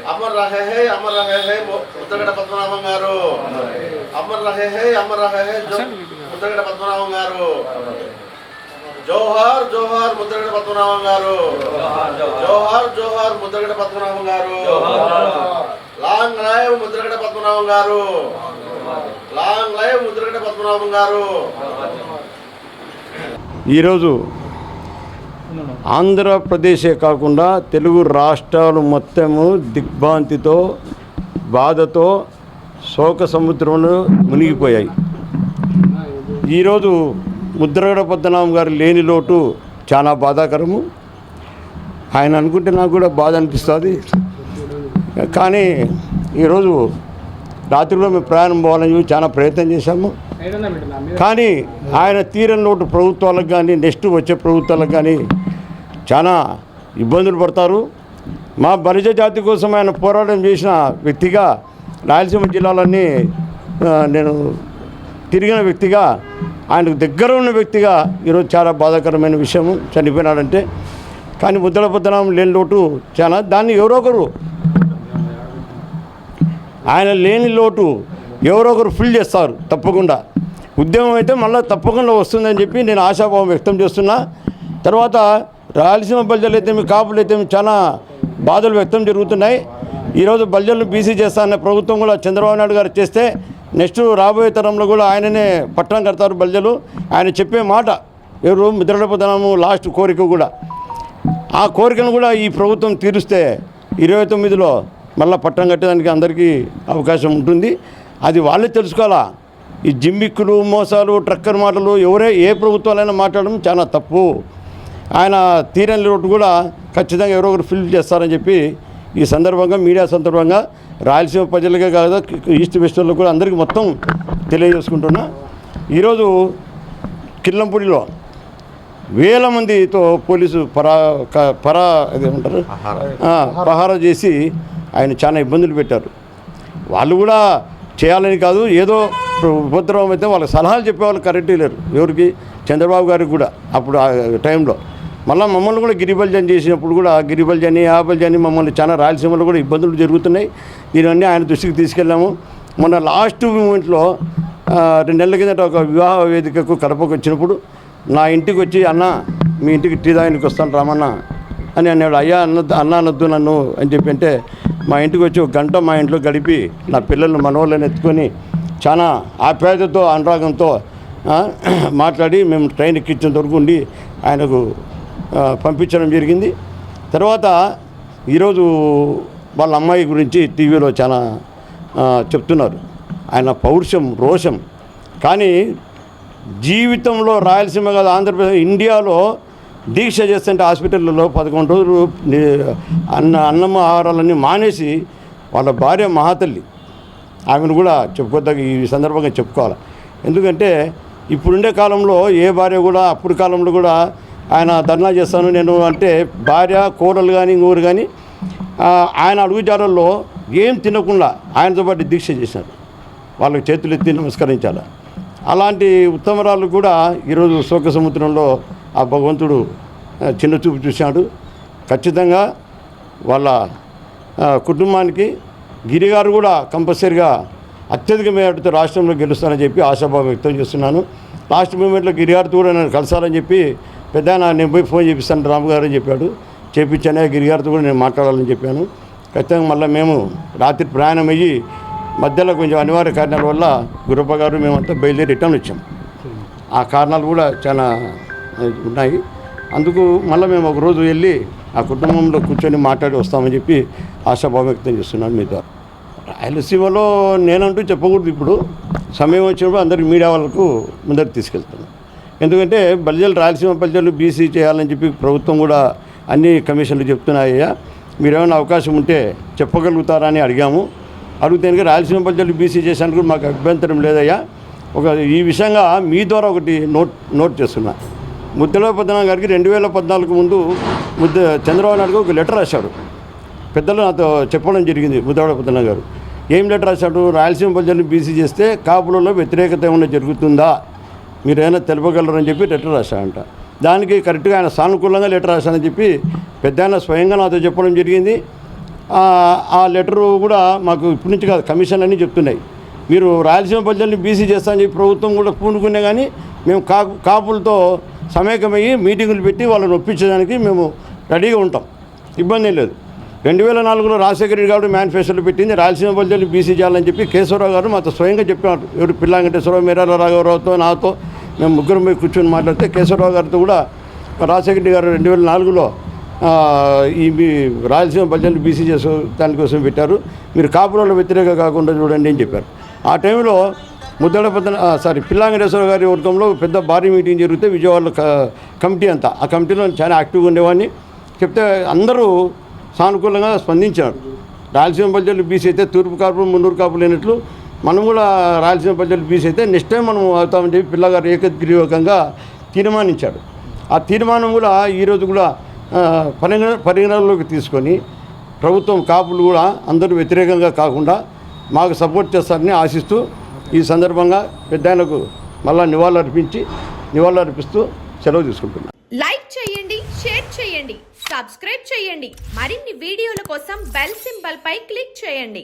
अमर रहे हैं मुद्रगड़ पद्मनाभम गारू अमर रहे हैं मुद्रगड़ पद्मनाभम गारू जोहार जोहार मुद्रगड़ पद्मनाभम गारू जोहार जोहार मुद्रगड़ पद्मनाभम गारू लांग लाइव मुद्रगड़ पद्मनाभम गारू लांग लाइव मुद्रगड़ पद्मनाभम गारू ఈ రోజు ఆంధ్రప్రదేశే కాకుండా తెలుగు రాష్ట్రాలు మొత్తము దిగ్భ్రాంతితో బాధతో శోక సముద్రంలో మునిగిపోయాయి. ఈరోజు ముద్రగడ పద్మనాభం గారు లేని లోటు చాలా బాధాకరము. ఆయన అనుకుంటే నాకు కూడా బాధ అనిపిస్తుంది. కానీ ఈరోజు రాత్రిలో మేము ప్రయాణం పోవాలని చాలా ప్రయత్నం చేశాము. కానీ ఆయన తీరని లోటు ప్రభుత్వాలకు కానీ నెక్స్ట్ వచ్చే ప్రభుత్వాలకు కానీ చాలా ఇబ్బందులు పడతారు. మా బలిజ జాతి కోసం ఆయన పోరాటం చేసిన వ్యక్తిగా రాయలసీమ జిల్లాలన్నీ నేను తిరిగిన వ్యక్తిగా ఆయనకు దగ్గర ఉన్న వ్యక్తిగా ఈరోజు చాలా బాధాకరమైన విషయం చనిపోయినాడంటే. కానీ ముద్రగడ పద్మనాభం లేని లోటు చాలా దాన్ని ఎవరో ఒకరు ఆయన లేని లోటు ఎవరో ఒకరు ఫిల్ చేస్తారు తప్పకుండా. ఉద్యమం అయితే మళ్ళీ తప్పకుండా వస్తుందని చెప్పి నేను ఆశాభావం వ్యక్తం చేస్తున్నా. తర్వాత రాయలసీమ బల్జలు అయితే కాపులు అయితే చాలా బాధలు వ్యక్తం జరుగుతున్నాయి. ఈరోజు బల్జలను బీసీ చేస్తానన్న ప్రభుత్వం కూడా చంద్రబాబు నాయుడు గారు చేస్తే నెక్స్ట్ రాబోయే తరంలో కూడా ఆయననే పట్టణం కడతారు బల్జలు. ఆయన చెప్పే మాట ఎవరు ముద్రగడ పద్మనాభం లాస్ట్ కోరిక కూడా ఆ కోరికను కూడా ఈ ప్రభుత్వం తీరుస్తే 29లో మళ్ళీ పట్టణం కట్టేదానికి అందరికీ అవకాశం ఉంటుంది. అది వాళ్ళే తెలుసుకోవాలా. ఈ జిమ్మిక్కులు మోసాలు ట్రక్కర్ మాటలు ఏ ప్రభుత్వాలైనా మాట్లాడడం చాలా తప్పు. ఆయన తీరని లోటు కూడా ఖచ్చితంగా ఎవరో ఒకరు ఫిల్ చేస్తారని చెప్పి ఈ సందర్భంగా మీడియా సందర్భంగా రాయలసీమ ప్రజలకే కాదు ఈస్ట్ వెస్ట్లో కూడా అందరికీ మొత్తం తెలియజేసుకుంటున్నా. ఈరోజు కిల్లంపూడిలో వేల మందితో పోలీసు పహారా చేసి ఆయన చాలా ఇబ్బందులు పెట్టారు. వాళ్ళు కూడా చేయాలని కాదు, ఏదో ఉపద్రవం అయితే వాళ్ళకి సలహాలు చెప్పేవాళ్ళు కరెక్ట్గా లేరు. ఎవరికి చంద్రబాబు గారికి కూడా అప్పుడు ఆ టైంలో మళ్ళీ మమ్మల్ని కూడా గిరిబల్జన్ చేసినప్పుడు కూడా గిరిబల్జని ఆబల్జని మమ్మల్ని చాలా రాయలసీమలో కూడా ఇబ్బందులు జరుగుతున్నాయి. దీనివన్నీ ఆయన దృష్టికి తీసుకెళ్ళాము. మొన్న లాస్ట్ మూమెంట్లో 2 నెలల కిందట ఒక వివాహ వేదికకు కడపకు వచ్చినప్పుడు నా ఇంటికి వచ్చి అన్న మీ ఇంటికి టీ తాగడానికి వస్తాను రామన్న అని అన్నాడు. అయ్యా అన్న అనొద్దు నన్ను అని చెప్పి అంటే మా ఇంటికి వచ్చి 1 గంట మా ఇంట్లో గడిపి నా పిల్లలను మనోళ్ళని ఎత్తుకొని చాలా ఆప్యాయతతో అనురాగంతో మాట్లాడి మేము ట్రైన్ ఎక్కించేంత వరకు ఉండి ఆయనకు పంపించడం జరిగింది. తర్వాత ఈరోజు వాళ్ళ అమ్మాయి గురించి టీవీలో చాలా చెప్తున్నారు. ఆయన పౌరుషం రోషం. కానీ జీవితంలో రాయలసీమ కాదు ఆంధ్రప్రదేశ్ ఇండియాలో దీక్ష చేస్తుంటే హాస్పిటల్లో 11 రోజులు అన్నం ఆహారాలన్నీ మానేసి వాళ్ళ భార్య మహాతల్లి ఆమెను కూడా చెప్పుకోదగ్గ ఈ సందర్భంగా చెప్పుకోవాలి. ఎందుకంటే ఇప్పుడుండే కాలంలో ఏ భార్య కూడా అప్పుడు కాలంలో కూడా ఆయన ధర్నా చేస్తాను నేను అంటే భార్య కోడలు కానీ ఇంకోరు కానీ ఆయన అడుగుజాడల్లో ఏం తినకుండా ఆయనతో పాటు దీక్ష చేశారు. వాళ్ళకి చేతులు ఎత్తి నమస్కరించాలి. అలాంటి ఉత్తమరాలు కూడా ఈరోజు శోక సముద్రంలో ఆ భగవంతుడు చిన్న చూపు చూశాడు. ఖచ్చితంగా వాళ్ళ కుటుంబానికి గిరిగారు కూడా కంపల్సరిగా అత్యధిక మేరతో రాష్ట్రంలో గెలుస్తానని చెప్పి ఆశాభావం వ్యక్తం చేస్తున్నాను. లాస్ట్ మూమెంట్లో గిరిగారితో కూడా నేను కలిసాలని చెప్పి పెద్ద నేను పోయి ఫోన్ చేపిస్తాను రాముగారు అని చెప్పాడు. చేపించానే గిరిగారితో కూడా నేను మాట్లాడాలని చెప్పాను. ఖచ్చితంగా మళ్ళీ మేము రాత్రి ప్రయాణం అయ్యి మధ్యలో కొంచెం అనివార్య కారణాల వల్ల గురప్ప గారు మేమంతా బయలుదేరి రిటర్న్ వచ్చాం. ఆ కారణాలు కూడా చాలా ఉన్నాయి. అందుకు మళ్ళీ మేము ఒకరోజు వెళ్ళి ఆ కుటుంబంలో కూర్చొని మాట్లాడి వస్తామని చెప్పి ఆశాభావం వ్యక్తం చేస్తున్నాను మీ ద్వారా. రాయలసీమలో నేనంటూ చెప్పకూడదు. ఇప్పుడు సమయం వచ్చినప్పుడు అందరికి మీడియా వాళ్ళకు ముందరికి తీసుకెళ్తాను. ఎందుకంటే బల్జలు రాయలసీమ బల్జలు బీసీ చేయాలని చెప్పి ప్రభుత్వం కూడా అన్ని కమిషన్లు చెప్తున్నాయ్యా, మీరేమైనా అవకాశం ఉంటే చెప్పగలుగుతారా అని అడిగాము. అడుగుతానికి రాయలసీమ బల్జలు బీసీ చేసేందుకు మాకు అభ్యంతరం లేదయ్యా. ఈ విషయంగా మీ ద్వారా ఒకటి నోట్ చేస్తున్నా. ముద్రగడ పద్మనాభం గారికి 2014 ముందు చంద్రబాబు నాయుడు ఒక లెటర్ రాశాడు. పెద్దలు నాతో చెప్పడం జరిగింది. ముద్రగడ పద్మనాభం గారు ఏం లెటర్ రాశాడు? రాయలసీమ బల్జలను బీసీ చేస్తే కాపులలో వ్యతిరేకత ఏమైనా జరుగుతుందా, మీరు ఏమైనా తెలపగలరని చెప్పి లెటర్ రాశాడంట. దానికి కరెక్ట్గా ఆయన సానుకూలంగా లెటర్ రాశానని చెప్పి పెద్ద ఆయన స్వయంగా నాతో చెప్పడం జరిగింది. ఆ లెటరు కూడా మాకు ఇప్పటి నుంచి కాదు, కమిషన్ అన్నీ చెప్తున్నాయి. మీరు రాయలసీమ ప్రజల్ని బీసీ చేస్తామని చెప్పి ప్రభుత్వం కూడా పూనుకునే కానీ మేము కాపులతో సమైక్యమయ్యి మీటింగులు పెట్టి వాళ్ళని ఒప్పించడానికి మేము రెడీగా ఉంటాం, ఇబ్బంది ఏం లేదు. 2004లో రాజశేఖర రెడ్డి గారు మేనిఫెస్టోలో పెట్టింది రాయలసీమ ప్రజల్ని బీసీ చేయాలని చెప్పి కేశవరావు గారు మాతో స్వయంగా చెప్పారు. ఎవరు పిల్లా వెంకటేశ్వరరావు, మీరాల రాఘవరావుతో, నాతో మేము ముగ్గురు పోయి కూర్చొని మాట్లాడితే కేశవరావు గారితో కూడా రాజశేఖర రెడ్డి గారు 2004లో ఈ రాయలసీమ ప్రజల్ని బీసీ చేసే దానికోసం పెట్టారు, మీరు కాపురాల వ్యతిరేక కాకుండా చూడండి అని చెప్పారు. ఆ టైంలో పిల్లా వెంకటేశ్వరరావు గారి వర్గంలో పెద్ద భారీ మీటింగ్ జరిగితే విజయవాడలో కమిటీ అంతా, ఆ కమిటీలో చాలా యాక్టివ్గా ఉండేవాడిని. చెప్తే అందరూ సానుకూలంగా స్పందించారు. రాయలసీమ ప్రజలు బీసీ అయితే తూర్పు కాపులు మున్నూరు కాపులు అయినట్లు మనం కూడా రాయలసీమ ప్రజలు బీసీ అయితే నెక్స్ట్ టైం మనం అవుతామని చెప్పి పిల్లగారు ఏకగ్రీవకంగా తీర్మానించాడు. ఆ తీర్మానం కూడా ఈరోజు కూడా పరిగణనలోకి తీసుకొని ప్రభుత్వం కాపులు కూడా అందరూ వ్యతిరేకంగా కాకుండా మాకు సపోర్ట్ చేస్తారని ఆశిస్తూ ఈ సందర్భంగా పెద్దాయనకు మళ్ళా నివాళులర్పిస్తూ సెలవు తీసుకుంటున్నాను. లైక్ చేయండి, షేర్ చేయండి, సబ్స్క్రైబ్ చేయండి. మరిన్ని వీడియోల కోసం బెల్ సింబల్ పై క్లిక్ చేయండి.